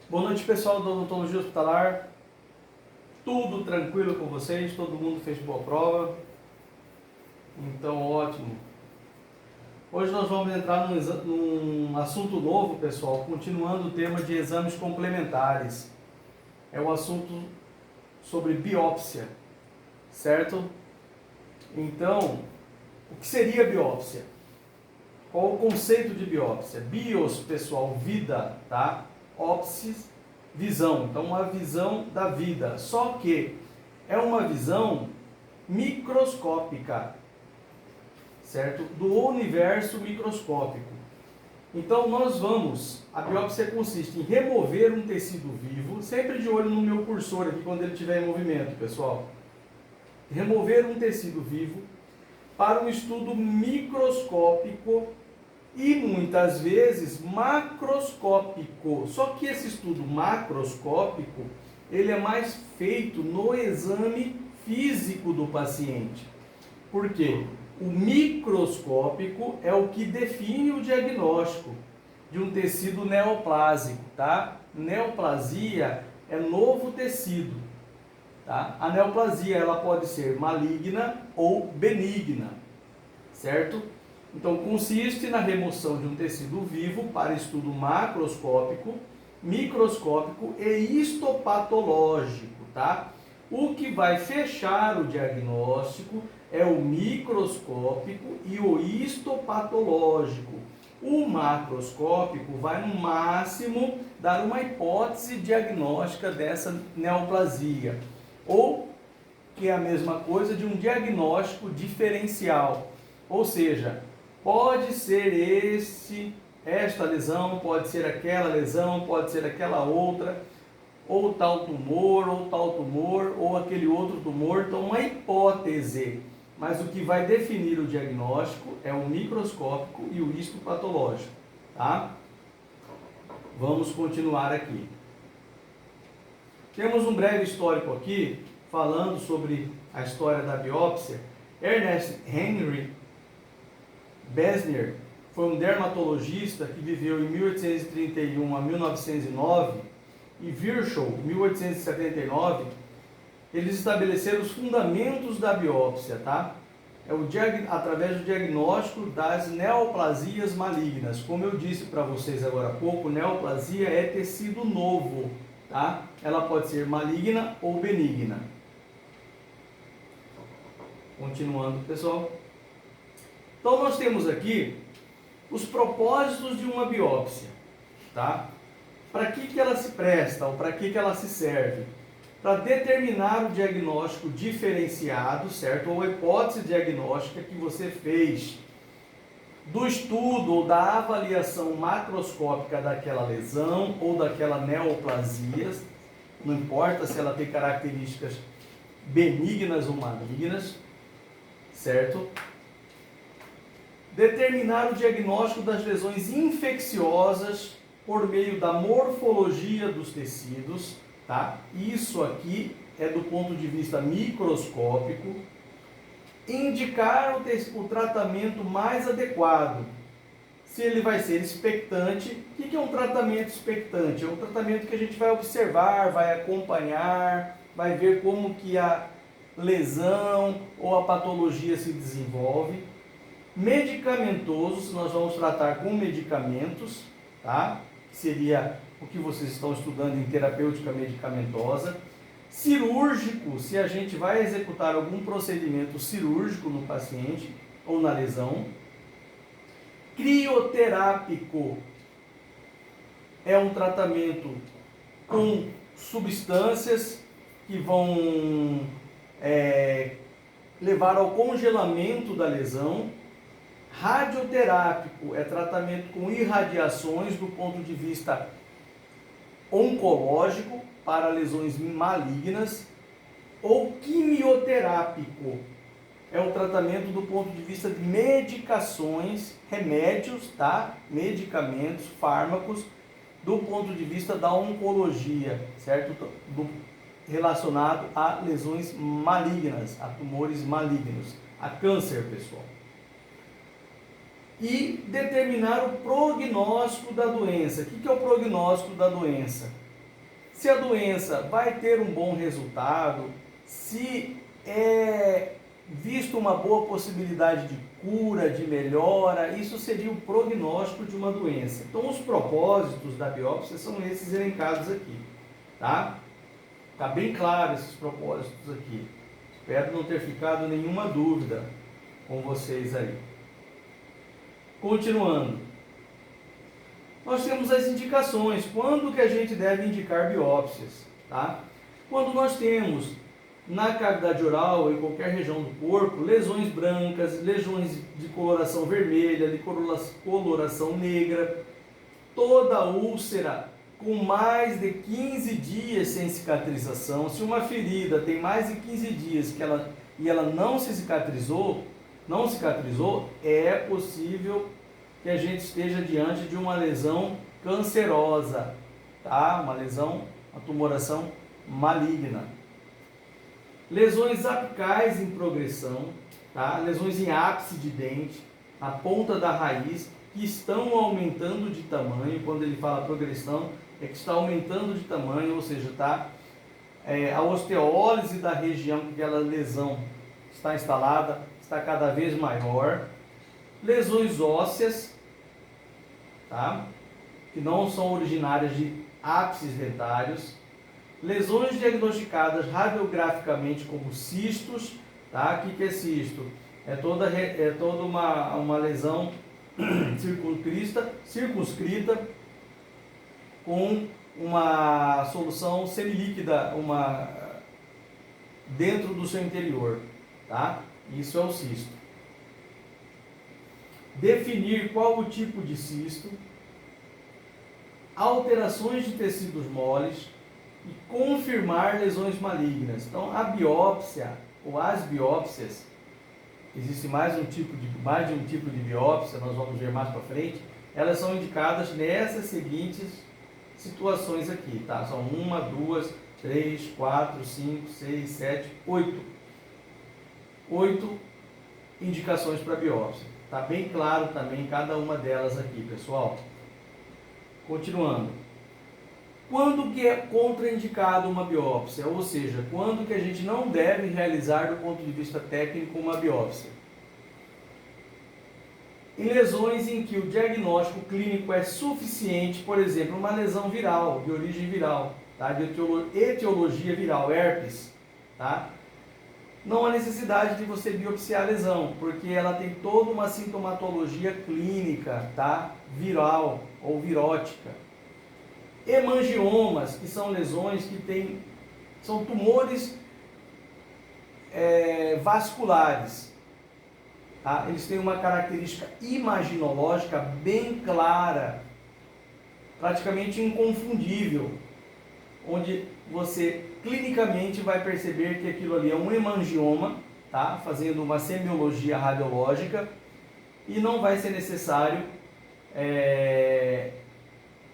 Boa noite, pessoal da Odontologia Hospitalar. Tudo tranquilo com vocês? Todo mundo fez boa prova? Então, ótimo. Hoje nós vamos entrar num assunto novo, pessoal, continuando o tema de exames complementares. É o assunto sobre biópsia, certo? Então, o que seria biópsia? Qual o conceito de biópsia? Bios, pessoal, vida, tá? Ópsis, visão. Então, uma visão da vida. Só que é uma visão microscópica, certo? Do universo microscópico. Então, a biópsia consiste em remover um tecido vivo, sempre de olho no meu cursor aqui quando ele estiver em movimento, pessoal. Remover um tecido vivo para um estudo microscópico e muitas vezes macroscópico. Só que esse estudo macroscópico, ele é mais feito no exame físico do paciente. Por quê? O microscópico é o que define o diagnóstico de um tecido neoplásico, tá? Neoplasia é novo tecido, tá? A neoplasia, ela pode ser maligna ou benigna, certo? Então, consiste na remoção de um tecido vivo para estudo macroscópico, microscópico e histopatológico, tá? O que vai fechar o diagnóstico é o microscópico e o histopatológico. O macroscópico vai, no máximo, dar uma hipótese diagnóstica dessa neoplasia, ou, que é a mesma coisa, de um diagnóstico diferencial, ou seja, pode ser esta lesão, pode ser aquela lesão, pode ser aquela outra, ou tal tumor, ou aquele outro tumor. Então, uma hipótese, mas o que vai definir o diagnóstico é o microscópico e o histopatológico, tá? Vamos continuar aqui. Temos um breve histórico aqui, falando sobre a história da biópsia. Ernest Henry Besnier foi um dermatologista que viveu em 1831 a 1909, e Virchow, 1879, eles estabeleceram os fundamentos da biópsia, tá? Através do diagnóstico das neoplasias malignas. Como eu disse para vocês agora há pouco, neoplasia é tecido novo, tá? Ela pode ser maligna ou benigna. Continuando, pessoal. Então, nós temos aqui os propósitos de uma biópsia, tá? Para que ela se presta ou para que ela se serve? Para determinar o diagnóstico diferenciado, certo? Ou a hipótese diagnóstica que você fez do estudo ou da avaliação macroscópica daquela lesão ou daquela neoplasia, não importa se ela tem características benignas ou malignas, certo? Determinar o diagnóstico das lesões infecciosas por meio da morfologia dos tecidos, tá? Isso aqui é do ponto de vista microscópico. Indicar o tratamento mais adequado. Se ele vai ser expectante, o que é um tratamento expectante? É um tratamento que a gente vai observar, vai acompanhar, vai ver como que a lesão ou a patologia se desenvolve. Medicamentoso, nós vamos tratar com medicamentos, tá? Seria o que vocês estão estudando em terapêutica medicamentosa. Cirúrgico, se a gente vai executar algum procedimento cirúrgico no paciente ou na lesão. Crioterápico é um tratamento com substâncias que vão levar ao congelamento da lesão. Radioterápico é tratamento com irradiações do ponto de vista oncológico para lesões malignas. Ou quimioterápico é um tratamento do ponto de vista de medicações, remédios, tá? Medicamentos, fármacos, do ponto de vista da oncologia, certo? Relacionado a lesões malignas, a tumores malignos, a câncer, pessoal. E determinar o prognóstico da doença. O que é o prognóstico da doença? se a doença vai ter um bom resultado, se é visto uma boa possibilidade de cura, de melhora. Isso seria o prognóstico de uma doença. Então, os propósitos da biópsia são esses elencados aqui, tá? Tá bem claro esses propósitos aqui. Espero não ter ficado nenhuma dúvida com vocês aí. Continuando. Nós temos as indicações. Quando que a gente deve indicar biópsias, tá? Quando nós temos na cavidade oral ou em qualquer região do corpo, lesões brancas, lesões de coloração vermelha, de coloração negra, toda úlcera com mais de 15 dias sem cicatrização. Se uma ferida tem mais de 15 dias e ela não cicatrizou, é possível que a gente esteja diante de uma lesão cancerosa, tá? Uma tumoração maligna. Lesões apicais em progressão, tá? Lesões em ápice de dente, na ponta da raiz, que estão aumentando de tamanho. Quando ele fala progressão, é que está aumentando de tamanho, ou seja, tá? A osteólise da região que aquela lesão está instalada está cada vez maior. Lesões ósseas, tá? Que não são originárias de ápices dentários. Lesões diagnosticadas radiograficamente como cistos, tá? O que é cisto? É toda uma lesão circunscrita com uma solução semilíquida dentro do seu interior, tá? Isso é o cisto. Definir qual o tipo de cisto, alterações de tecidos moles e confirmar lesões malignas. Então, a biópsia ou as biópsias, existe mais de um tipo de biópsia, nós vamos ver mais para frente, elas são indicadas nessas seguintes situações aqui, tá? São 1, 2, 3, 4, 5, 6, 7, 8. 8 indicações para biópsia. Tá bem claro também cada uma delas aqui, pessoal. Continuando. Quando que é contraindicado uma biópsia? Ou seja, quando que a gente não deve realizar do ponto de vista técnico uma biópsia? Em lesões em que o diagnóstico clínico é suficiente, por exemplo, uma lesão viral, de origem viral, tá? De etiologia viral, herpes, tá? Não há necessidade de você biopsiar a lesão, porque ela tem toda uma sintomatologia clínica, tá? Viral ou virótica. Hemangiomas, que são lesões que são tumores vasculares. Tá? Eles têm uma característica imaginológica bem clara, praticamente inconfundível, onde você clinicamente vai perceber que aquilo ali é um hemangioma, tá? Fazendo uma semiologia radiológica, e não vai ser necessário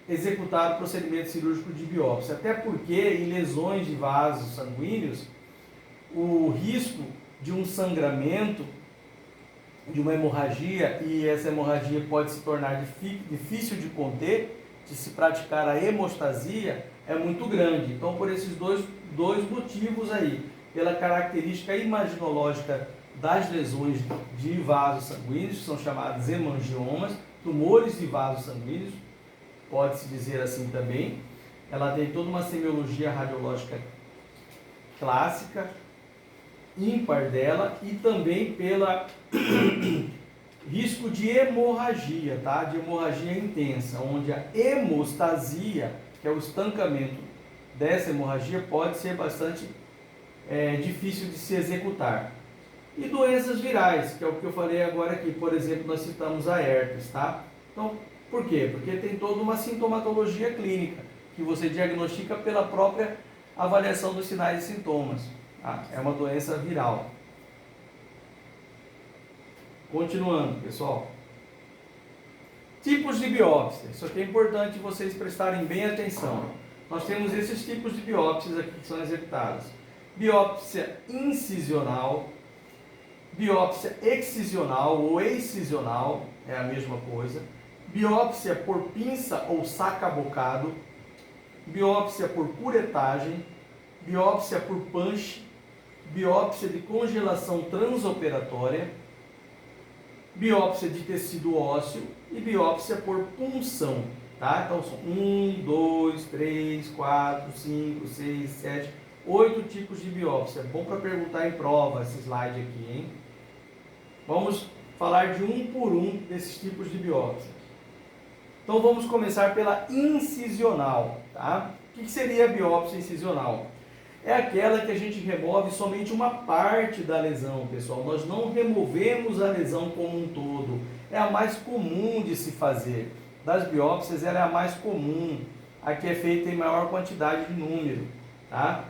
executar o procedimento cirúrgico de biópsia, até porque em lesões de vasos sanguíneos, o risco de um sangramento, de uma hemorragia, e essa hemorragia pode se tornar difícil de conter, de se praticar a hemostasia, é muito grande. Então, por esses dois motivos aí, pela característica imaginológica das lesões de vasos sanguíneos, que são chamados hemangiomas, tumores de vasos sanguíneos, pode-se dizer assim também, ela tem toda uma semiologia radiológica clássica, ímpar dela, e também pela risco de hemorragia, tá? De hemorragia intensa, onde a hemostasia, que é o estancamento dessa hemorragia, pode ser bastante difícil de se executar. E doenças virais, que é o que eu falei agora aqui, por exemplo, nós citamos a herpes, tá? Então, por quê? Porque tem toda uma sintomatologia clínica, que você diagnostica pela própria avaliação dos sinais e sintomas. Tá? É uma doença viral. Continuando, pessoal. Tipos de biópsia. Isso aqui é importante vocês prestarem bem atenção. Nós temos esses tipos de biópsias aqui que são executadas. Biópsia incisional, biópsia excisional ou excisional, é a mesma coisa. Biópsia por pinça ou sacabocado, biópsia por curetagem, biópsia por punch, biópsia de congelação transoperatória, biópsia de tecido ósseo e biópsia por punção, tá? Então são 1, 2, 3, 4, 5, 6, 7, 8 tipos de biópsia. Bom para perguntar em prova esse slide aqui, hein? Vamos falar de um por um desses tipos de biópsia. Então vamos começar pela incisional, tá? O que seria a biópsia incisional? É aquela que a gente remove somente uma parte da lesão, pessoal. Nós não removemos a lesão como um todo. É a mais comum de se fazer. Das biópsias, ela é a mais comum. A que é feita em maior quantidade de número, tá?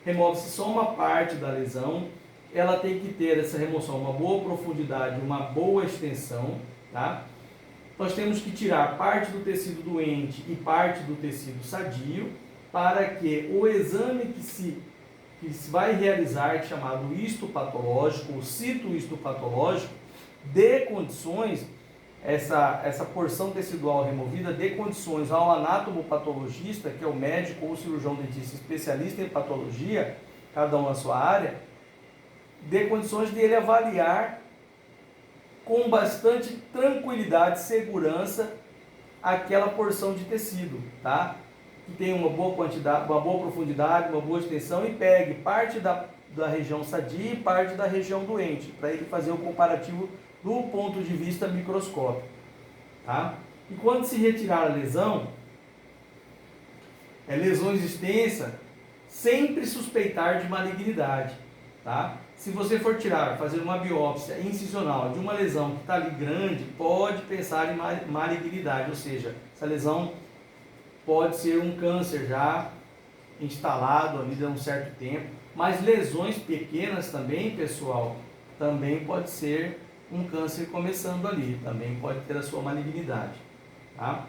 Remove-se só uma parte da lesão. Ela tem que ter essa remoção, uma boa profundidade, uma boa extensão, tá? Nós temos que tirar parte do tecido doente e parte do tecido sadio, para que o exame que se vai realizar, chamado histopatológico ou citohistopatológico, dê condições, essa porção tecidual removida, dê condições ao anatomopatologista, que é o médico ou cirurgião dentista especialista em patologia, cada um na sua área, dê condições de ele avaliar com bastante tranquilidade e segurança aquela porção de tecido, tá? Que tem uma boa quantidade, uma boa profundidade, uma boa extensão, e pegue parte da região sadia e parte da região doente, para ele fazer o comparativo do ponto de vista microscópico, tá? E quando se retirar a lesão, lesões extensas, sempre suspeitar de malignidade, tá? Se você for fazer uma biópsia incisional de uma lesão que está ali grande, pode pensar em malignidade, ou seja, essa lesão pode ser um câncer já instalado ali há um certo tempo, mas lesões pequenas também, pessoal, também pode ser um câncer começando ali, também pode ter a sua malignidade, tá?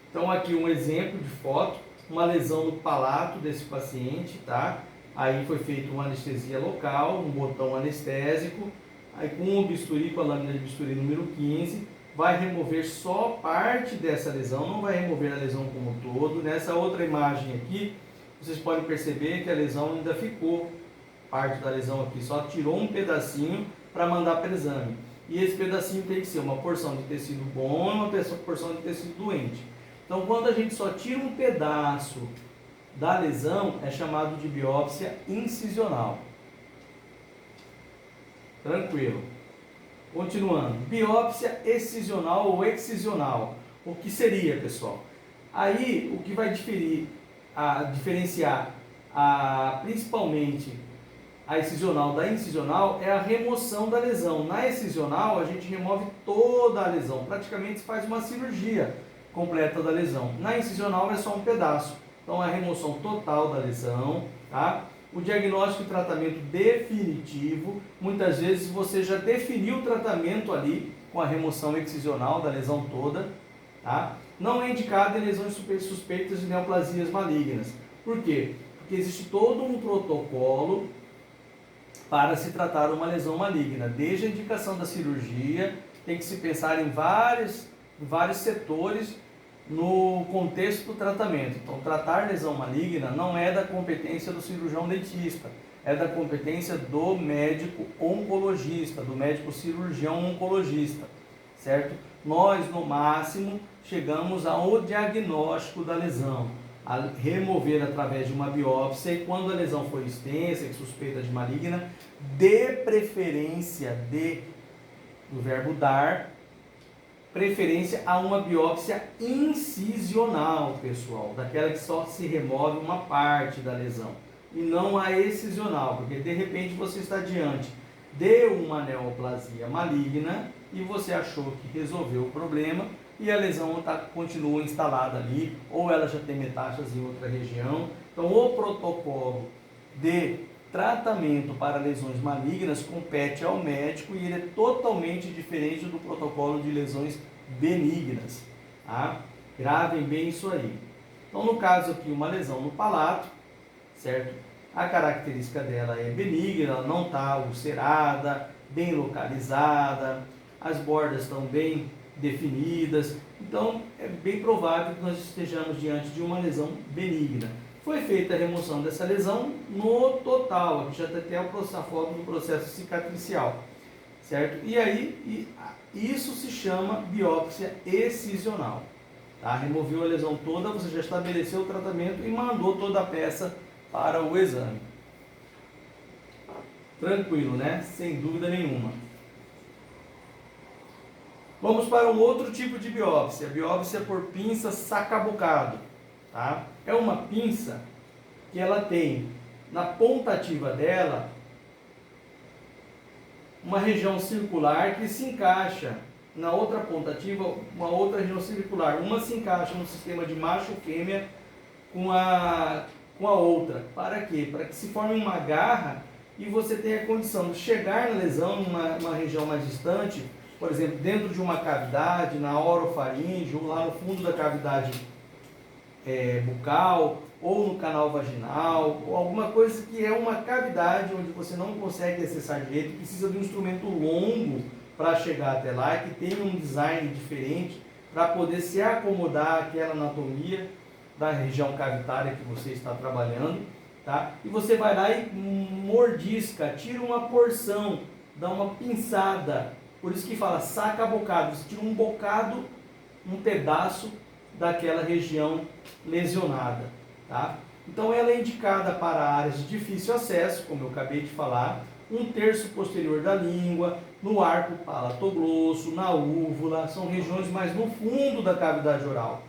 Então aqui um exemplo de foto, uma lesão no palato desse paciente, tá? Aí foi feita uma anestesia local, um botão anestésico, aí com o bisturi, com a lâmina de bisturi número 15, vai remover só parte dessa lesão, não vai remover a lesão como um todo. Nessa outra imagem aqui, vocês podem perceber que a lesão ainda ficou, parte da lesão aqui, só tirou um pedacinho para mandar para o exame. E esse pedacinho tem que ser uma porção de tecido bom e uma porção de tecido doente. Então, quando a gente só tira um pedaço da lesão, é chamado de biópsia incisional. Tranquilo. Continuando, biópsia excisional ou excisional. O que seria, pessoal? Aí, o que vai diferenciar principalmente a excisional da incisional é a remoção da lesão. Na excisional, a gente remove toda a lesão, praticamente se faz uma cirurgia completa da lesão. Na incisional é só um pedaço, então é a remoção total da lesão, tá? O diagnóstico e tratamento definitivo, muitas vezes você já definiu o tratamento ali com a remoção excisional da lesão toda, tá? Não é indicado em lesões suspeitas de neoplasias malignas. Por quê? Porque existe todo um protocolo para se tratar uma lesão maligna. Desde a indicação da cirurgia, tem que se pensar em vários setores no contexto do tratamento. Então, tratar lesão maligna não é da competência do cirurgião dentista, é da competência do médico oncologista, do médico cirurgião oncologista, certo? Nós, no máximo, chegamos ao diagnóstico da lesão, a remover através de uma biópsia, e quando a lesão for extensa e suspeita de maligna, dê preferência, do verbo dar, preferência a uma biópsia incisional, pessoal, daquela que só se remove uma parte da lesão, e não a excisional, porque de repente você está diante de uma neoplasia maligna e você achou que resolveu o problema e a lesão continua instalada ali, ou ela já tem metástases em outra região. Então, o protocolo de tratamento para lesões malignas compete ao médico e ele é totalmente diferente do protocolo de lesões benignas, tá? Gravem bem isso aí. Então, no caso aqui, uma lesão no palato, certo? A característica dela é benigna, ela não está ulcerada, bem localizada, as bordas estão bem definidas, Então, é bem provável que nós estejamos diante de uma lesão benigna. Foi feita a remoção dessa lesão no total, aqui já está até a foto do processo cicatricial, certo? E aí, isso se chama biópsia excisional. Tá? Removeu a lesão toda, você já estabeleceu o tratamento e mandou toda a peça para o exame. Tranquilo, né? Sem dúvida nenhuma. Vamos para um outro tipo de biópsia, biópsia por pinça sacabocado. Tá? É uma pinça que ela tem na ponta ativa dela uma região circular que se encaixa na outra ponta ativa, uma outra região circular. Uma se encaixa no sistema de macho fêmea com a outra. Para quê? Para que se forme uma garra e você tenha a condição de chegar na lesão numa região mais distante, por exemplo, dentro de uma cavidade, na orofaringe, ou lá no fundo da cavidade bucal, ou no canal vaginal, ou alguma coisa que é uma cavidade onde você não consegue acessar direito, precisa de um instrumento longo para chegar até lá, que tenha um design diferente, para poder se acomodar àquela anatomia da região cavitária que você está trabalhando, tá? E você vai lá e mordisca, tira uma porção, dá uma pinçada, por isso que fala saca bocado, você tira um bocado, um pedaço daquela região lesionada, tá? Então ela é indicada para áreas de difícil acesso, como eu acabei de falar, um terço posterior da língua, no arco palatoglosso, na úvula, são regiões mais no fundo da cavidade oral.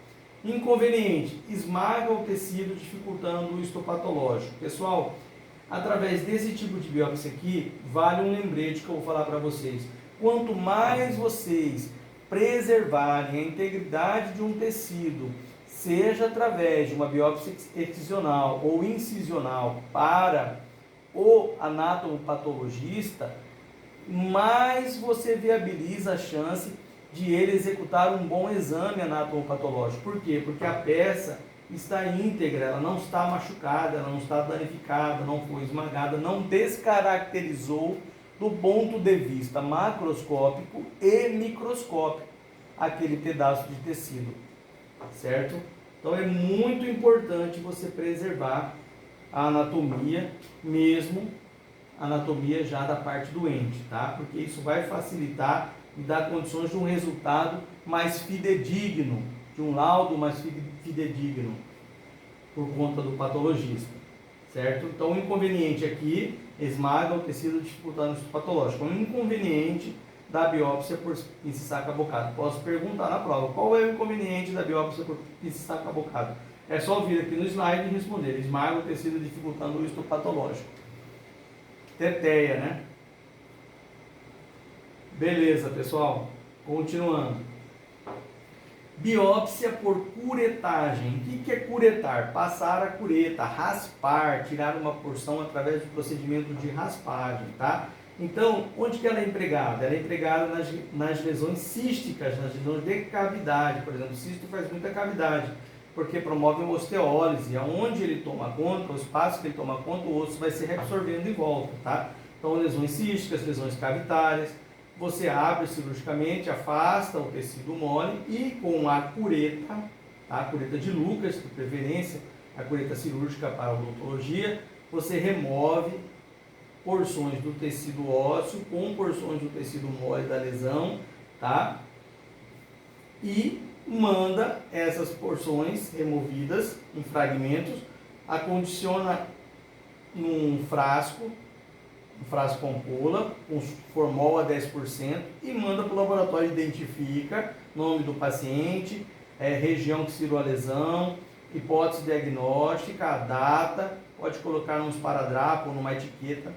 Inconveniente, esmaga o tecido, dificultando o histopatológico. Pessoal, através desse tipo de biópsia aqui, vale um lembrete que eu vou falar para vocês. Quanto mais vocês preservarem a integridade de um tecido, seja através de uma biópsia excisional ou incisional para o anatomopatologista, mais você viabiliza a chance de ele executar um bom exame anatomopatológico. Por quê? Porque a peça está íntegra, ela não está machucada, ela não está danificada, não foi esmagada, não descaracterizou do ponto de vista macroscópico e microscópico aquele pedaço de tecido, certo? Então é muito importante você preservar a anatomia, mesmo a anatomia já da parte doente, tá? Porque isso vai facilitar e dar condições de um resultado mais fidedigno, de um laudo mais fidedigno por conta do patologista, certo? Então o inconveniente aqui esmaga o tecido dificultando o patológico. O inconveniente da biópsia por pinça sacabocado. Posso perguntar na prova, qual é o inconveniente da biópsia por pinça sacabocado? É só vir aqui no slide e responder. Esmaga o tecido dificultando o histopatológico. Teteia, né? Beleza, pessoal. Continuando. Biópsia por curetagem. O que é curetar? Passar a cureta, raspar, tirar uma porção através do procedimento de raspagem, tá? Então, onde que ela é empregada? Ela é empregada nas lesões císticas, nas lesões de cavidade. Por exemplo, o cisto faz muita cavidade, porque promove uma osteólise. Aonde ele toma conta, o espaço que ele toma conta, o osso vai se reabsorvendo em volta, tá? Então, lesões císticas, lesões cavitárias. Você abre cirurgicamente, afasta o tecido mole e com a cureta, tá? A cureta de Lucas, de preferência, a cureta cirúrgica para a odontologia, você remove porções do tecido ósseo com porções do tecido mole da lesão, tá? E manda essas porções removidas em fragmentos, acondiciona num frasco ampola, com formol a 10% e manda para o laboratório, identifica nome do paciente, região que cirou a lesão, hipótese diagnóstica, a data, pode colocar num esparadrapo ou numa etiqueta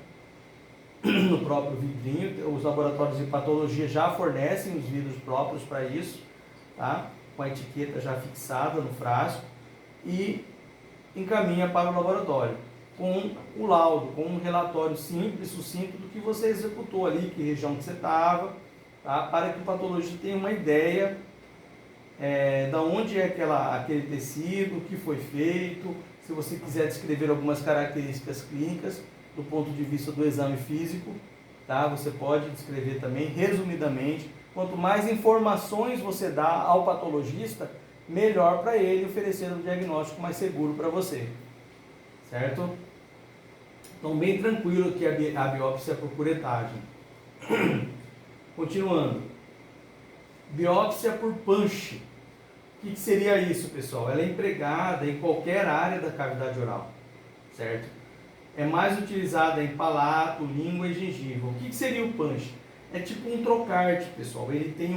no próprio vidrinho. Os laboratórios de patologia já fornecem os vidros próprios para isso, tá? Com a etiqueta já fixada no frasco e encaminha para o laboratório com o laudo, com um relatório simples, sucinto do que você executou ali, que região que você estava, tá? Para que o patologista tenha uma ideia da onde é aquele tecido, o que foi feito. Se você quiser descrever algumas características clínicas do ponto de vista do exame físico, tá? Você pode descrever também, resumidamente, Quanto mais informações você dá ao patologista, melhor para ele oferecer um diagnóstico mais seguro para você. Certo? Então, bem tranquilo aqui a biópsia por curetagem. Continuando. Biópsia por punch. O que seria isso, pessoal? Ela é empregada em qualquer área da cavidade oral, certo? É mais utilizada em palato, língua e gengiva. O que seria o punch? É tipo um trocarte, pessoal. Ele tem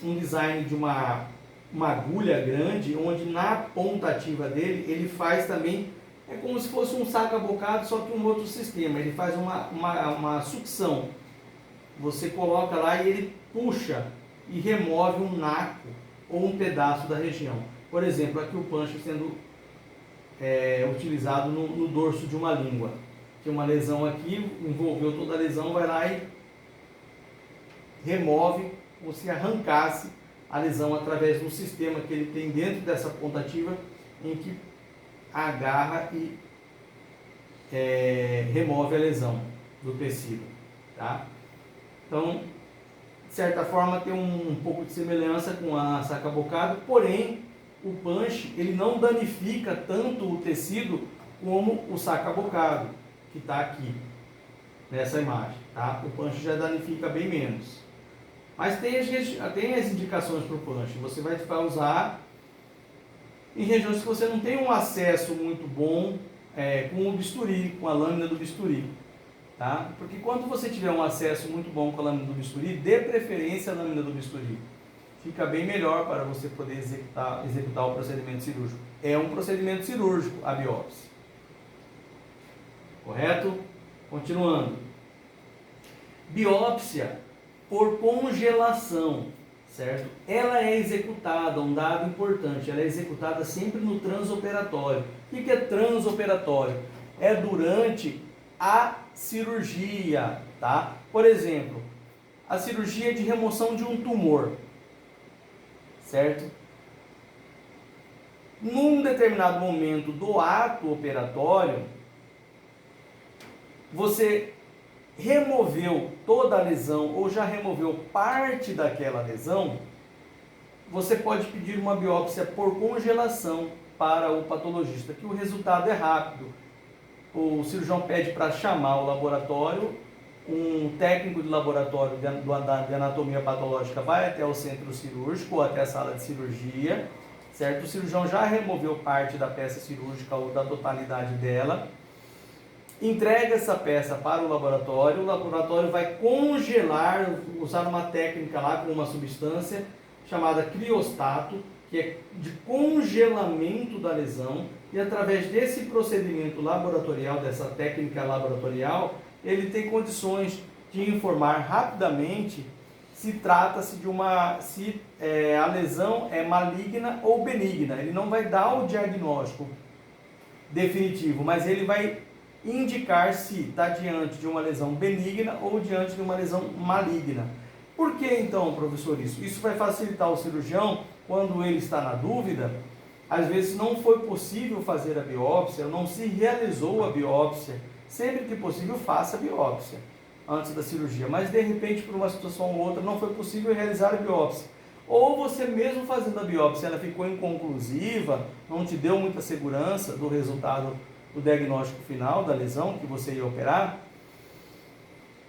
um design de uma agulha grande, onde na ponta ativa dele, ele faz também, é como se fosse um saca-bocado, só que um outro sistema. Ele faz uma sucção. Você coloca lá e ele puxa e remove um naco ou um pedaço da região. Por exemplo, aqui o punch sendo utilizado no dorso de uma língua. Tem uma lesão aqui, envolveu toda a lesão, vai lá e remove, como se arrancasse a lesão através de um sistema que ele tem dentro dessa ponta ativa, em que agarra e remove a lesão do tecido. Tá? Então, de certa forma, tem um pouco de semelhança com a saca-bocado, porém, o punch ele não danifica tanto o tecido como o saca-bocado, que está aqui, nessa imagem. Tá? O punch já danifica bem menos. Mas tem as indicações para o punch. Você vai usar em regiões que você não tem um acesso muito bom com o bisturi, com a lâmina do bisturi. Tá? Porque quando você tiver um acesso muito bom com a lâmina do bisturi, dê preferência à lâmina do bisturi. Fica bem melhor para você poder executar o procedimento cirúrgico. É um procedimento cirúrgico a biópsia. Correto? Continuando. Biópsia por congelação, certo? Ela é executada, um dado importante, ela é executada sempre no transoperatório. O que é transoperatório? É durante a cirurgia, tá? Por exemplo, a cirurgia de remoção de um tumor, certo? Num determinado momento do ato operatório, você removeu toda a lesão ou já removeu parte daquela lesão, você pode pedir uma biópsia por congelação para o patologista, que o resultado é rápido. O cirurgião pede para chamar o laboratório, um técnico de laboratório de anatomia patológica vai até o centro cirúrgico ou até a sala de cirurgia, certo? O cirurgião já removeu parte da peça cirúrgica ou da totalidade dela, entrega essa peça para o laboratório vai congelar, usar uma técnica lá com uma substância chamada criostato, que é de congelamento da lesão, e através desse procedimento laboratorial, dessa técnica laboratorial, ele tem condições de informar rapidamente se trata-se de se a lesão é maligna ou benigna. Ele não vai dar o diagnóstico definitivo, mas ele vai indicar se está diante de uma lesão benigna ou diante de uma lesão maligna. Por que então, professor, isso? Isso vai facilitar o cirurgião quando ele está na dúvida. Às vezes não foi possível fazer a biópsia, não se realizou a biópsia. Sempre que possível, faça a biópsia antes da cirurgia, mas de repente, por uma situação ou outra, não foi possível realizar a biópsia. Ou você mesmo fazendo a biópsia, ela ficou inconclusiva, não te deu muita segurança do resultado do diagnóstico final da lesão que você ia operar,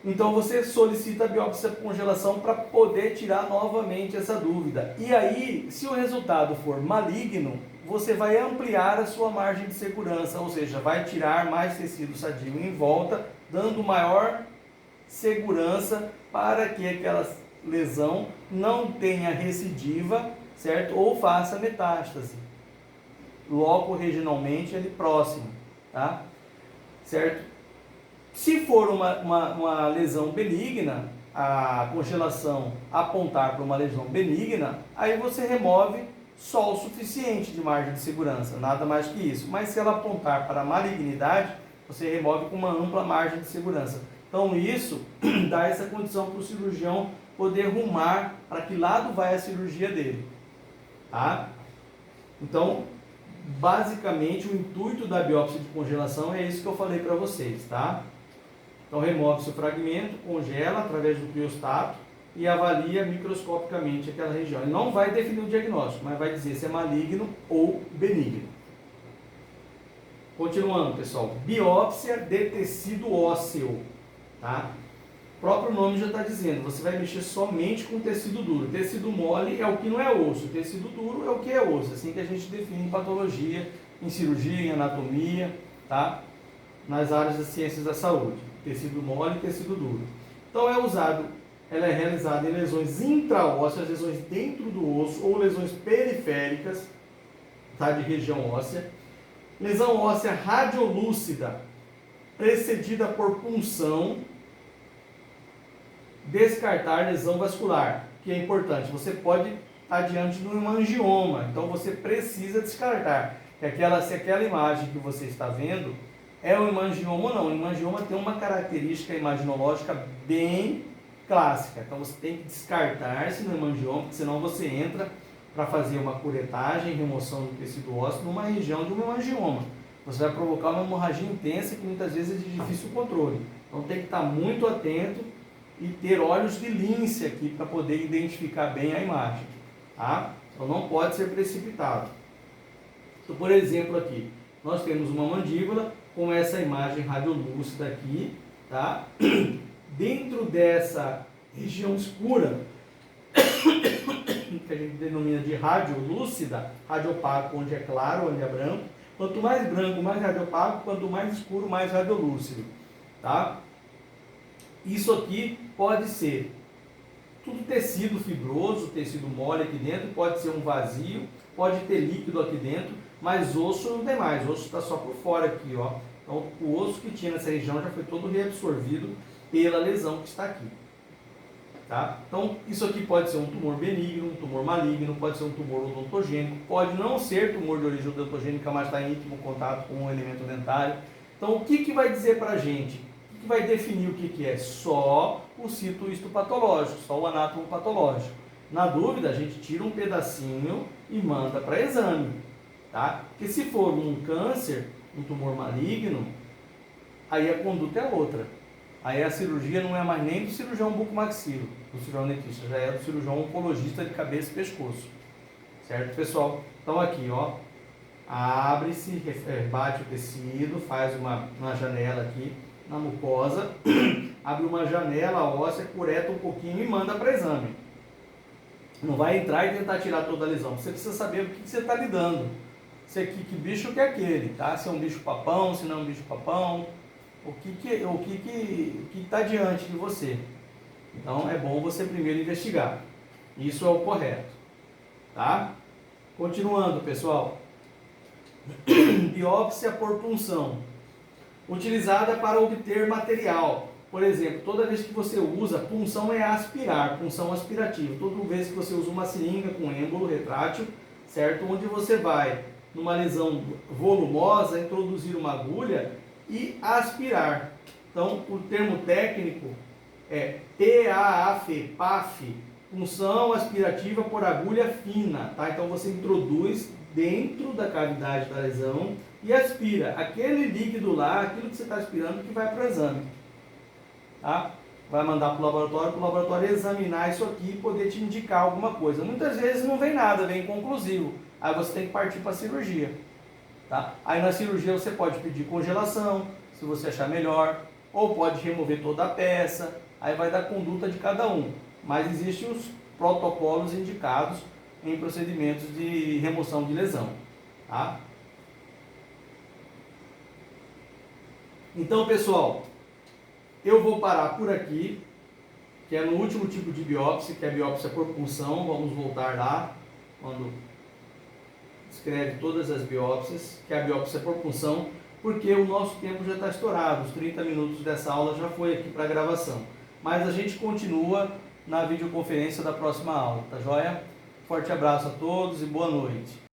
então você solicita a biópsia por congelação para poder tirar novamente essa dúvida. E aí, se o resultado for maligno, você vai ampliar a sua margem de segurança, ou seja, vai tirar mais tecido sadio em volta, dando maior segurança para que aquela lesão não tenha recidiva, certo? Ou faça metástase, loco regionalmente ali próximo, tá? Certo? Se for uma lesão benigna, a congelação apontar para uma lesão benigna, aí você remove só o suficiente de margem de segurança, nada mais que isso. Mas se ela apontar para a malignidade, você remove com uma ampla margem de segurança. Então isso dá essa condição para o cirurgião poder rumar para que lado vai a cirurgia dele, tá? Então, basicamente, o intuito da biópsia de congelação é isso que eu falei para vocês, tá? Então, remove-se o fragmento, congela através do criostato, e avalia microscopicamente aquela região. Ele não vai definir o diagnóstico, mas vai dizer se é maligno ou benigno. Continuando, pessoal, biópsia de tecido ósseo, tá? O próprio nome já está dizendo, você vai mexer somente com tecido duro. Tecido mole é o que não é osso, tecido duro é o que é osso, assim que a gente define em patologia, em cirurgia, em anatomia, tá? Nas áreas das ciências da saúde, tecido mole e tecido duro. Então ela é realizada em lesões intraósseas, lesões dentro do osso ou lesões periféricas, tá? De região óssea. Lesão óssea radiolúcida, precedida por punção. Descartar lesão vascular, que é importante. Você pode estar diante de um hemangioma, então você precisa descartar. Se aquela imagem que você está vendo é um hemangioma ou não. O hemangioma tem uma característica imaginológica bem clássica. Então você tem que descartar se no hemangioma, porque senão você entra para fazer uma curetagem, remoção do tecido ósseo numa região de um hemangioma. Você vai provocar uma hemorragia intensa que muitas vezes é de difícil controle. Então tem que estar muito atento e ter olhos de lince aqui para poder identificar bem a imagem, tá? Então não pode ser precipitado. Então, por exemplo, aqui, nós temos uma mandíbula com essa imagem radiolúcida aqui, tá? Dentro dessa região escura, que a gente denomina de radiolúcida, radiopaco onde é claro, onde é branco. Quanto mais branco, mais radiopaco, quanto mais escuro, mais radiolúcido, tá? Isso aqui pode ser tudo tecido fibroso, tecido mole aqui dentro, pode ser um vazio, pode ter líquido aqui dentro, mas osso não tem mais, o osso está só por fora aqui, ó. Então o osso que tinha nessa região já foi todo reabsorvido pela lesão que está aqui. Tá? Então isso aqui pode ser um tumor benigno, um tumor maligno, pode ser um tumor odontogênico, pode não ser tumor de origem odontogênica, mas está em íntimo contato com um elemento dentário. Então o que vai dizer para a gente? O que vai definir o que é? Só o cito histopatológico, só o anátomo patológico. Na dúvida, a gente tira um pedacinho e manda para exame. Tá? Porque se for um câncer, um tumor maligno, aí a conduta é outra. Aí a cirurgia não é mais nem do cirurgião bucomaxilo, do cirurgião dentista, já é do cirurgião oncologista de cabeça e pescoço. Certo, pessoal? Então aqui, ó, abre-se, bate o tecido, faz uma janela aqui na mucosa, abre uma janela óssea, cureta um pouquinho e manda para exame. Não vai entrar e tentar tirar toda a lesão. Você precisa saber o que você está lidando. Que bicho que é aquele, tá? Se é um bicho papão, se não é um bicho papão, o que está diante de você. Então é bom você primeiro investigar. Isso é o correto, tá? Continuando, pessoal. Biópsia por punção, utilizada para obter material. Por exemplo, toda vez que você usa, punção é aspirar, punção aspirativa. Toda vez que você usa uma seringa com êmbolo retrátil, certo? Onde você vai, numa lesão volumosa, introduzir uma agulha e aspirar. Então, o termo técnico é PAF, PAF, punção aspirativa por agulha fina, tá? Então, você introduz dentro da cavidade da lesão e aspira. Aquele líquido lá, aquilo que você está aspirando, que vai para o exame. Tá? Vai mandar para o laboratório examinar isso aqui e poder te indicar alguma coisa. Muitas vezes não vem nada, vem inconclusivo. Aí você tem que partir para a cirurgia. Tá? Aí na cirurgia você pode pedir congelação, se você achar melhor, ou pode remover toda a peça, aí vai dar conduta de cada um. Mas existem os protocolos indicados em procedimentos de remoção de lesão. Tá? Então, pessoal, eu vou parar por aqui, que é no último tipo de biópsia, que é a biópsia por punção. Vamos voltar lá, quando escreve todas as biópsias, que é a biópsia por punção, porque o nosso tempo já está estourado, os 30 minutos dessa aula já foi aqui para a gravação. Mas a gente continua na videoconferência da próxima aula, tá joia? Forte abraço a todos e boa noite.